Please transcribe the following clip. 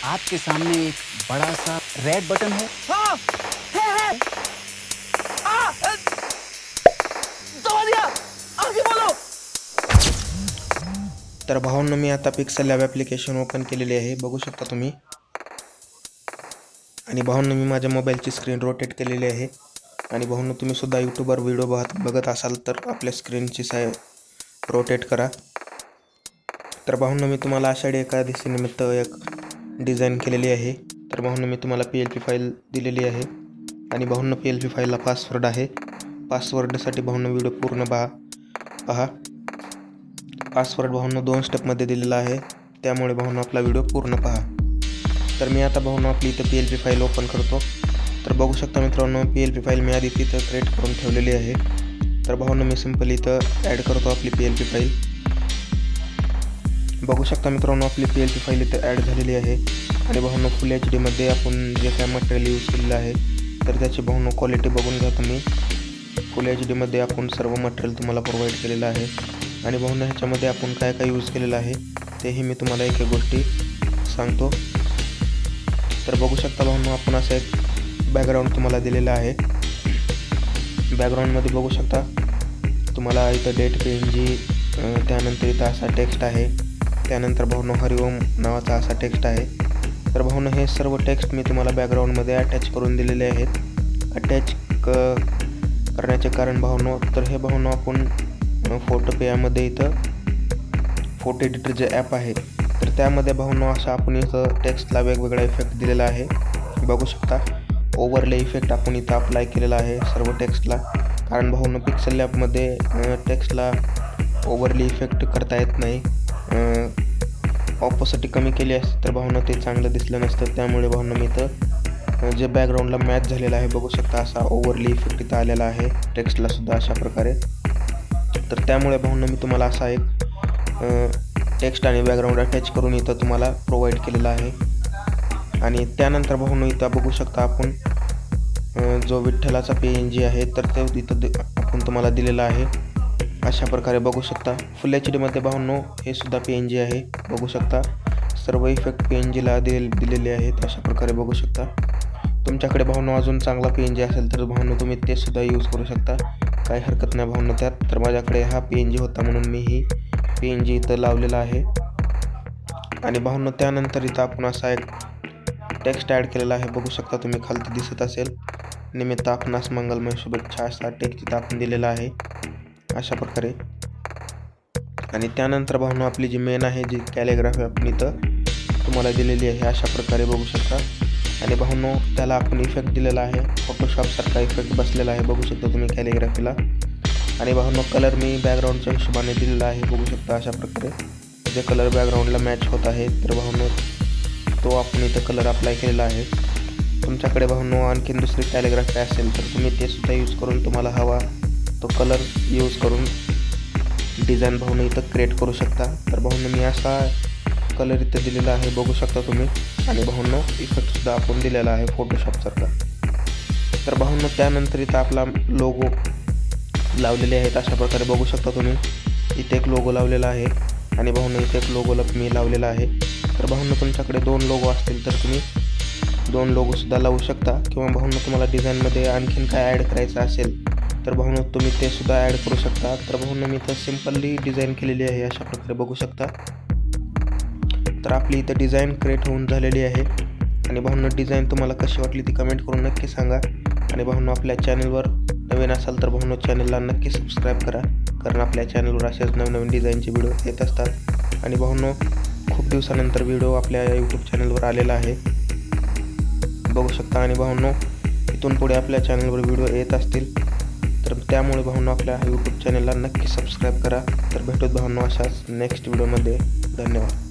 आपके सामने एक बड़ा सा रेड बटन है। हाँ है दबा दिया, आगे बोलो। तर भावांनो, मी आता पिक्सेल लॅब ॲप्लिकेशन ओपन केलेली आहे, बघू शकता तुम्ही. आणि भावांनो, मी माझ्या मोबाईलची स्क्रीन रोटेट केलेली आहे. आणि भावांनो, तुम्ही सुद्धा यूट्यूबवर व्हिडिओ बघत असाल तर आपल्या स्क्रीनची रोटेट करा. तर भावांनो, मी तुम्हाला आषाढी एकादशीनिमित्त एक डिझाईन केलेली आहे. तर भावांनो, मी तुम्हाला PLP फाईल दिलेली आहे. आणि भावांनो, PLP फाईलला पासवर्ड आहे. पासवर्डसाठी भावांनो व्हिडिओ पूर्ण पहा. पासवर्ड भावांनो 2 स्टेपमध्ये दिलेला आहे, त्यामुळे भावांनो आपला व्हिडिओ पूर्ण पहा. तर मी आता भावांनो आपली इथं PLP फाईल ओपन करतो. तर बघू शकता मित्रांनो, PLP फाईल मी आधी तिथं क्रिएट करून ठेवलेली आहे. तर भावांनो, मी सिंपली इथं ॲड करतो आपली PLP फाईल. बघू शकता मित्रांनो, आपली PLP फाईल इथं ॲड झालेली आहे. आणि भावांनो, फुल HD मध्ये आपण जे काय मटेरियल यूज केलेलं आहे तर त्याची भावांनो क्वालिटी बघून घ्या तुम्ही. फुल HD मध्ये आपण सर्व मटेरियल तुम्हाला प्रोव्हाइड केलेलं आहे. आणि भावांनो, ह्याच्यामध्ये आपण काय काय यूज केलेलं आहे तेही मी तुम्हाला एक गोष्टी सांगतो. तर बघू शकता भावांनो, आपण असं एक बॅकग्राऊंड तुम्हाला दिलेलं आहे. बॅकग्राऊंडमध्ये बघू शकता तुम्हाला इथं डेट PNG, त्यानंतर इथं असा टेक्स्ट आहे. त्यानंतर भावांनो हरिओम नावाचा असा टेक्स्ट आहे. तर भावांनो, हे सर्व टेक्स्ट मी तुम्हाला बॅकग्राऊंडमध्ये अटॅच करून दिलेले आहेत. अटॅच करण्याचे कारण भावांनो, तर हे भावांनो आपण फोटोपेयामध्ये इथं फोटो एडिटर जे ॲप आहे तर त्यामध्ये भावांनो असं आपण इथं टेक्स्टला वेगवेगळा इफेक्ट दिलेला आहे. बघू शकता ओव्हरले इफेक्ट आपण इथं अप्लाय केलेला आहे सर्व टेक्स्टला. कारण भावांनो, पिक्सेल लॅबमध्ये टेक्स्टला ओव्हरली इफेक्ट करता येत नाही. ऑपोसिटी कमी केली असते तर भावांनो ते चांगलं दिसलं नसतं. त्यामुळे भावांनो मी इथं जे बॅकग्राऊंडला मॅच झालेला आहे बघू शकता असा ओव्हरली इफेक्ट इथं आलेला आहे टेक्स्टला सुद्धा अशा प्रकारे. तर त्यामुळे भावांनो मी तुम्हाला असा एक टेक्स्ट आणि बॅकग्राऊंड अटॅच करून इथं तुम्हाला प्रोव्हाइड केलेला आहे. आणि त्यानंतर भावांनो इथं बघू शकता आपण जो विठ्ठलाचा PNG आहे तर ते इथं आपण तुम्हाला दिलेला आहे. अशा प्रकारे बघू शकता फुल HD मध्ये भावांनो हे सुद्धा PNG आहे. बघू शकता सर्व इफेक्ट PNGला दिलेले आहेत. अशा प्रकारे बघू शकता. तुमच्याकडे भावांनो अजून चांगला PNG असेल तर भावांनो तुम्ही ते सुद्धा यूज करू शकता, काही हरकत नाही भावांनो त्यात. तर माझ्याकडे हा PNG होता म्हणून मी ही PNG इथं लावलेला आहे. आणि भावांनो त्यानंतर इथं आपण असा एक टेक्स्ट ॲड केलेला आहे. बघू शकता तुम्ही खालती दिसत असेल, निमित्त आपणास मंगलमय शुभेच्छा असा टेक्स्ट इथं आपण दिलेला आहे अशा प्रकारे. आणि त्यानंतर भावांनो आपली जी मेन आहे जी कॅलिग्राफी आपण इथं तुम्हाला दिलेली आहे अशा प्रकारे बघू शकता. आणि भावांनो त्याला आपण इफेक्ट दिलेला आहे, फोटोशॉपसारखा इफेक्ट बसलेला आहे बघू शकता तुम्ही कॅलिग्राफीला. आणि भावांनो कलर मी बॅकग्राऊंडच्या हिशोबाने दिलेला आहे बघू शकता अशा प्रकारे. जे कलर बॅकग्राऊंडला मॅच होत आहे तर भावांनो तो आपण इथं कलर अप्लाय केलेला आहे. तुमच्याकडे भावांनो आणखीन दुसरी कॅलिग्राफी असेल तर तुम्ही ते सुद्धा यूज करून तुम्हाला हवा तो कलर यूज करून डिझाईन भावांनो इथं क्रिएट करू शकता. तर भावांनो मी असा कलर इथं दिलेला आहे बघू शकता तुम्ही. आणि भावांनो इफेक्टसुद्धा आपण दिलेला आहे फोटोशॉपसारखा. तर भावांनो त्यानंतर इथं आपला लोगो लावलेले आहेत अशा प्रकारे बघू शकता तुम्ही. इथे एक लोगो लावलेला आहे आणि भावांनो इथे एक लोगोला मी लावलेला आहे. तर भावांनो तुमच्याकडे 2 लोगो असतील तर तुम्ही 2 लोगोसुद्धा लावू शकता. किंवा भावांनो तुम्हाला डिझाईनमध्ये आणखीन काय ॲड करायचं असेल तर भावांनो तुम्ही ते सुद्धा ॲड करू शकता. तर भावांनो मी इथं सिम्पली डिझाईन केलेली आहे अशा प्रकारे बघू शकता. तर आपली इथं डिझाईन क्रिएट होऊन झालेली आहे. आणि भावांनो डिझाईन तुम्हाला कशी वाटली ती कमेंट करून नक्की सांगा. आणि भावांनो आपल्या चॅनलवर नवीन असाल तर भावांनो चॅनलला नक्की सबस्क्राईब करा, कारण आपल्या चॅनलवर असेच नवनवीन डिझाईनचे व्हिडिओ येत असतात. आणि भावांनो खूप दिवसानंतर व्हिडिओ आपल्या यूट्यूब चॅनलवर आलेला आहे बघू शकता. आणि भावांनो इथून पुढे आपल्या चॅनलवर व्हिडिओ येत असतील तर त्यामुळे भावांनो आपल्या यूट्यूब चॅनलला नक्की सबस्क्राईब करा. तर भेटूत भावांनो अशाच नेक्स्ट व्हिडिओमध्ये. धन्यवाद.